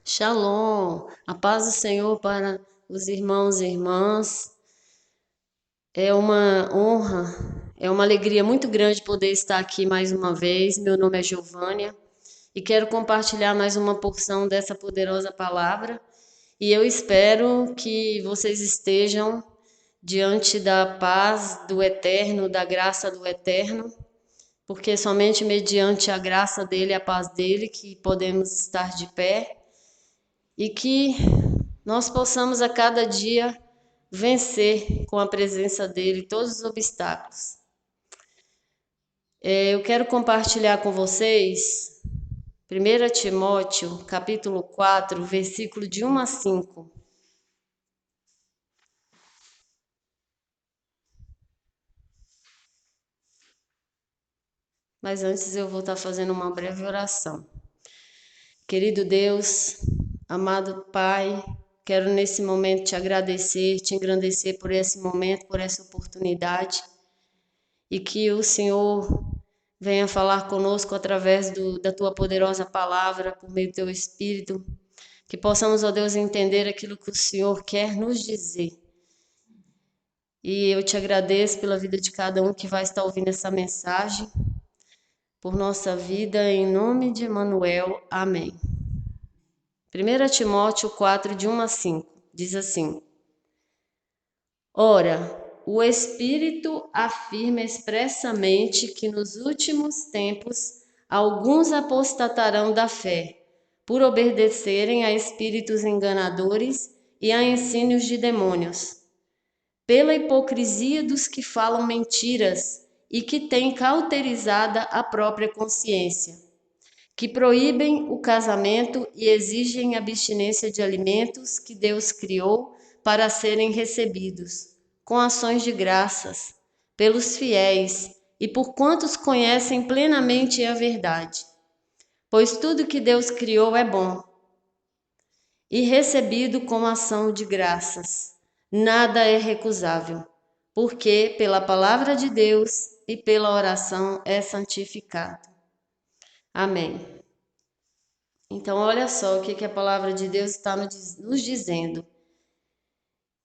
Shalom, a paz do Senhor para os irmãos e irmãs. É uma honra, é uma alegria muito grande poder estar aqui mais uma vez. Meu nome é Giovânia e quero compartilhar mais uma porção dessa poderosa palavra. E eu espero que vocês estejam diante da paz do Eterno, da graça do Eterno, porque somente mediante a graça dele, a paz dele, que podemos estar de pé e que nós possamos a cada dia vencer com a presença dele todos os obstáculos. Eu quero compartilhar com vocês 1 Timóteo, capítulo 4, versículo de 1 a 5. Mas antes eu vou estar fazendo uma breve oração. Querido Deus, amado Pai, quero nesse momento te agradecer, te engrandecer por esse momento, por essa oportunidade, e que o Senhor venha falar conosco através da tua poderosa palavra, por meio do teu Espírito, que possamos, ó Deus, entender aquilo que o Senhor quer nos dizer. E eu te agradeço pela vida de cada um que vai estar ouvindo essa mensagem, por nossa vida, em nome de Emanuel. Amém. 1 Timóteo 4, de 1 a 5, diz assim: Ora, o Espírito afirma expressamente que nos últimos tempos alguns apostatarão da fé, por obedecerem a espíritos enganadores e a ensinos de demônios, pela hipocrisia dos que falam mentiras e que têm cauterizada a própria consciência, que proíbem o casamento e exigem abstinência de alimentos que Deus criou para serem recebidos, com ações de graças, pelos fiéis e por quantos conhecem plenamente a verdade. Pois tudo que Deus criou é bom e recebido com ação de graças. Nada é recusável, porque pela palavra de Deus e pela oração é santificado. Amém. Então, olha só o que a palavra de Deus está nos dizendo.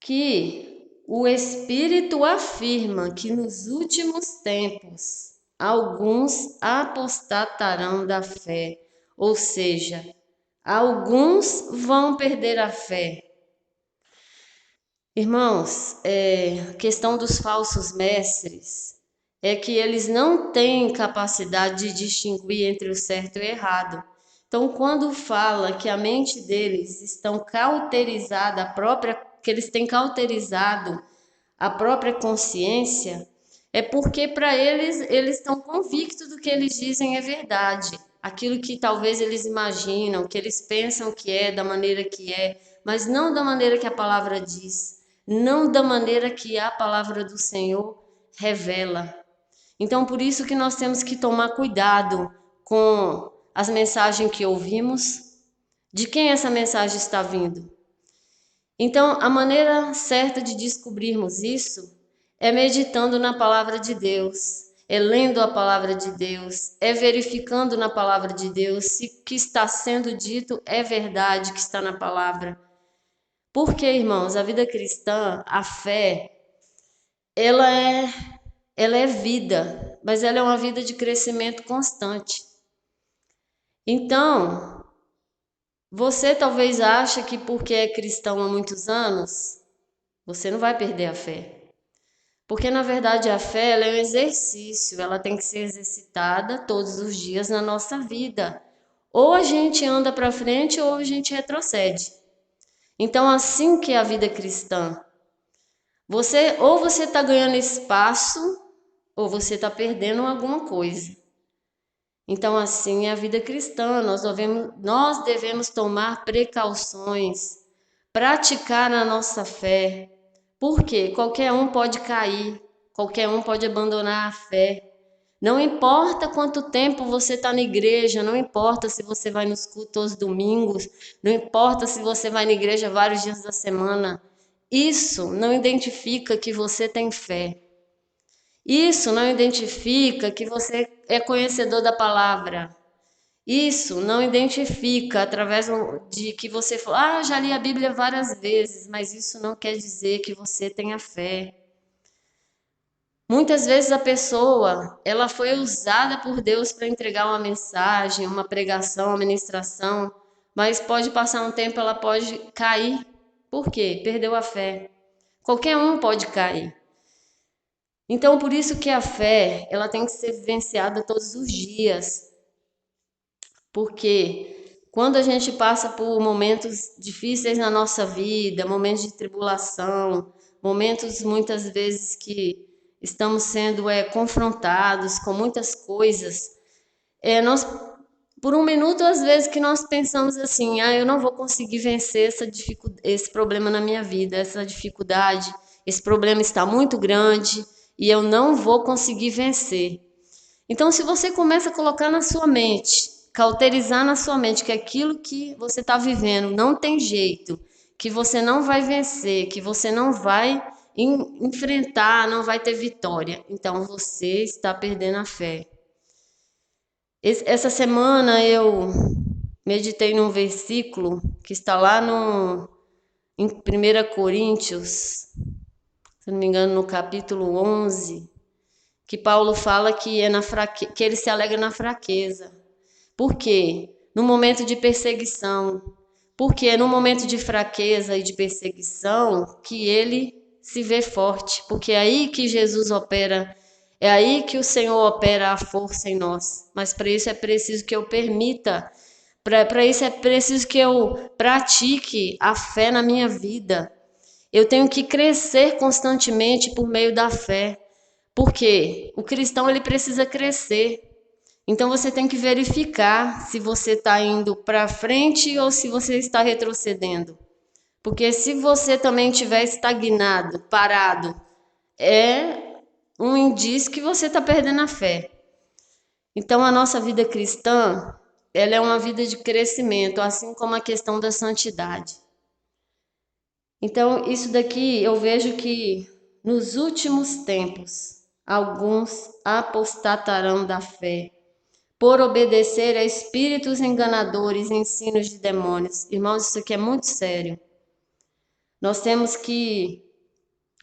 Que o Espírito afirma que nos últimos tempos alguns apostatarão da fé, ou seja, alguns vão perder a fé. Irmãos, a questão dos falsos mestres é que eles não têm capacidade de distinguir entre o certo e o errado. Então, quando fala que a mente deles estão cauterizada, que eles têm cauterizado a própria consciência, é porque para eles estão convictos do que eles dizem é verdade. Aquilo que talvez eles imaginam, que eles pensam que é, da maneira que é, mas não da maneira que a palavra diz, não da maneira que a palavra do Senhor revela. Então, por isso que nós temos que tomar cuidado com as mensagens que ouvimos, de quem essa mensagem está vindo. Então, a maneira certa de descobrirmos isso é meditando na palavra de Deus, é lendo a palavra de Deus, é verificando na palavra de Deus se o que está sendo dito é verdade que está na palavra. Porque, irmãos, a vida cristã, a fé, ela é, ela é vida, mas ela é uma vida de crescimento constante. Então, você talvez ache que porque é cristão há muitos anos, você não vai perder a fé. Porque, na verdade, a fé ela é um exercício, ela tem que ser exercitada todos os dias na nossa vida. Ou a gente anda para frente ou a gente retrocede. Então, assim que é a vida cristã, você está ganhando espaço ou você está perdendo alguma coisa. Então, assim é a vida cristã, nós devemos tomar precauções, praticar a nossa fé, porque qualquer um pode cair, qualquer um pode abandonar a fé. Não importa quanto tempo você está na igreja, não importa se você vai nos cultos aos domingos, não importa se você vai na igreja vários dias da semana, isso não identifica que você tem fé. Isso não identifica que você é conhecedor da palavra. Isso não identifica através de que você fala, já li a Bíblia várias vezes, mas isso não quer dizer que você tenha fé. Muitas vezes a pessoa, ela foi usada por Deus para entregar uma mensagem, uma pregação, uma ministração, mas pode passar um tempo, ela pode cair. Por quê? Perdeu a fé. Qualquer um pode cair. Então, por isso que a fé, ela tem que ser vivenciada todos os dias. Porque quando a gente passa por momentos difíceis na nossa vida, momentos de tribulação, momentos muitas vezes que estamos sendo confrontados com muitas coisas, nós por um minuto às vezes que nós pensamos assim, eu não vou conseguir vencer esse problema na minha vida, essa dificuldade, esse problema está muito grande e eu não vou conseguir vencer. Então, se você começa a colocar na sua mente, cauterizar na sua mente que aquilo que você está vivendo não tem jeito, que você não vai vencer, que você não vai enfrentar, não vai ter vitória, então você está perdendo a fé. Essa semana eu meditei num versículo que está lá em 1 Coríntios, se não me engano, no capítulo 11, que Paulo fala que que ele se alegra na fraqueza. Por quê? No momento de perseguição. Porque no momento de fraqueza e de perseguição que ele se vê forte. Porque é aí que Jesus opera, é aí que o Senhor opera a força em nós. Mas para isso é preciso que eu permita, para isso é preciso que eu pratique a fé na minha vida. Eu tenho que crescer constantemente por meio da fé. Porque o cristão ele precisa crescer. Então você tem que verificar se você está indo para frente ou se você está retrocedendo. Porque se você também estiver estagnado, parado, é um indício que você está perdendo a fé. Então a nossa vida cristã, ela é uma vida de crescimento, assim como a questão da santidade. Então isso daqui eu vejo que nos últimos tempos, alguns apostatarão da fé por obedecer a espíritos enganadores e ensinos de demônios. Irmãos, isso aqui é muito sério. Nós temos que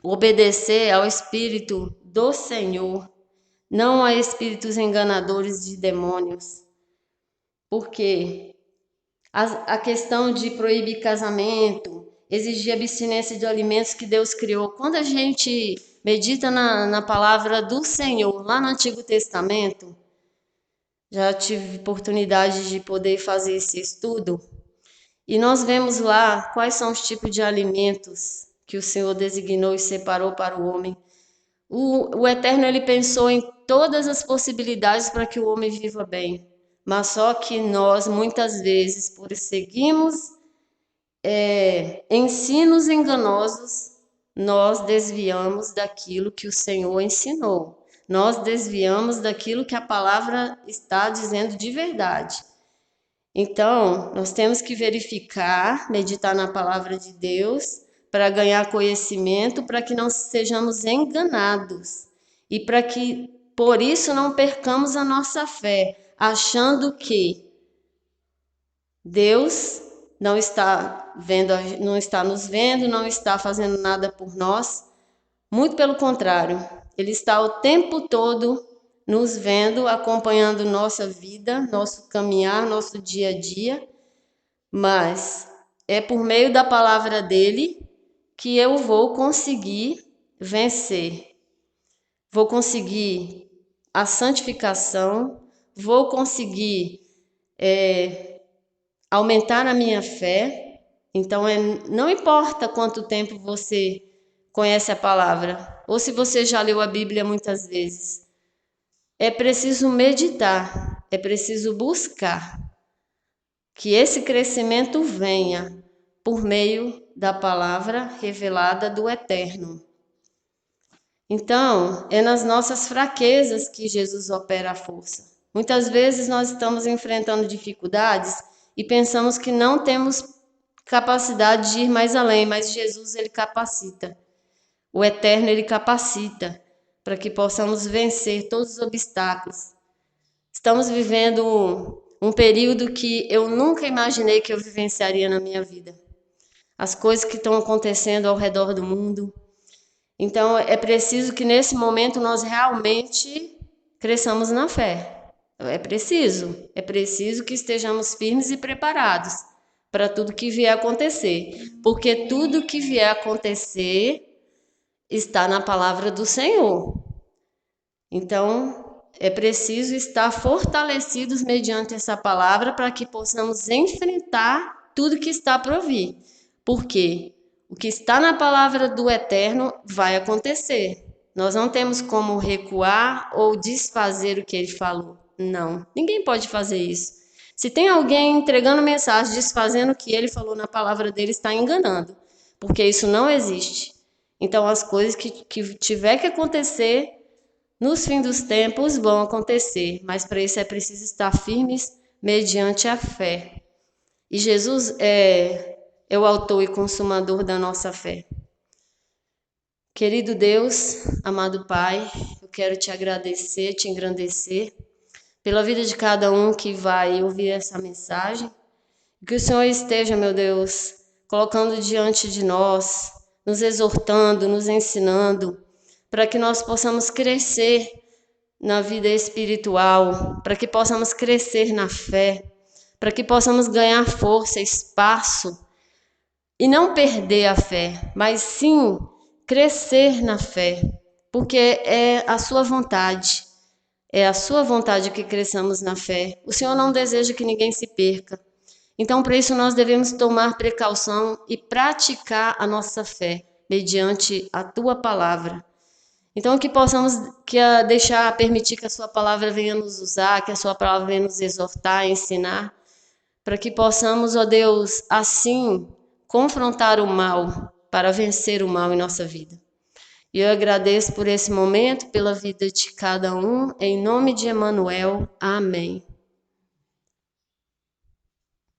obedecer ao Espírito do Senhor, não a espíritos enganadores de demônios. Porque a questão de proibir casamento, exigir abstinência de alimentos que Deus criou. Quando a gente medita na palavra do Senhor, lá no Antigo Testamento, já tive oportunidade de poder fazer esse estudo, e nós vemos lá quais são os tipos de alimentos que o Senhor designou e separou para o homem. O Eterno ele pensou em todas as possibilidades para que o homem viva bem, mas só que nós muitas vezes, por seguirmos ensinos enganosos, nós desviamos daquilo que o Senhor ensinou. Nós desviamos daquilo que a palavra está dizendo de verdade. Então, nós temos que verificar, meditar na palavra de Deus, para ganhar conhecimento, para que não sejamos enganados e para que, por isso, não percamos a nossa fé, achando que Deus não está vendo, não está nos vendo, não está fazendo nada por nós. Muito pelo contrário, Ele está o tempo todo nos vendo, acompanhando nossa vida, nosso caminhar, nosso dia a dia, mas é por meio da palavra dele que eu vou conseguir vencer, vou conseguir a santificação, vou conseguir aumentar a minha fé. Então, não importa quanto tempo você conhece a palavra, ou se você já leu a Bíblia muitas vezes, é preciso meditar, é preciso buscar que esse crescimento venha por meio da palavra revelada do Eterno. Então, é nas nossas fraquezas que Jesus opera a força. Muitas vezes nós estamos enfrentando dificuldades e pensamos que não temos capacidade de ir mais além, mas Jesus ele capacita. O Eterno ele capacita para que possamos vencer todos os obstáculos. Estamos vivendo um período que eu nunca imaginei que eu vivenciaria na minha vida. As coisas que estão acontecendo ao redor do mundo. Então, é preciso que nesse momento nós realmente cresçamos na fé. É preciso que estejamos firmes e preparados para tudo que vier acontecer, porque tudo que vier acontecer está na palavra do Senhor. Então, é preciso estar fortalecidos mediante essa palavra para que possamos enfrentar tudo que está por vir. Porque o que está na palavra do Eterno vai acontecer. Nós não temos como recuar ou desfazer o que ele falou. Não, ninguém pode fazer isso. Se tem alguém entregando mensagem, desfazendo o que ele falou na palavra dele, está enganando. Porque isso não existe. Então, as coisas que tiver que acontecer nos fins dos tempos vão acontecer, mas para isso é preciso estar firmes mediante a fé. E Jesus é o autor e consumador da nossa fé. Querido Deus, amado Pai, eu quero te agradecer, te engrandecer pela vida de cada um que vai ouvir essa mensagem. Que o Senhor esteja, meu Deus, colocando diante de nós, nos exortando, nos ensinando, para que nós possamos crescer na vida espiritual, para que possamos crescer na fé, para que possamos ganhar força, espaço e não perder a fé, mas sim crescer na fé, porque é a sua vontade que cresçamos na fé. O Senhor não deseja que ninguém se perca. Então, para isso, nós devemos tomar precaução e praticar a nossa fé mediante a tua palavra. Então, que possamos permitir que a sua palavra venha nos usar, que a sua palavra venha nos exortar, ensinar, para que possamos, ó Deus, assim confrontar o mal, para vencer o mal em nossa vida. E eu agradeço por esse momento, pela vida de cada um, em nome de Emanuel. Amém.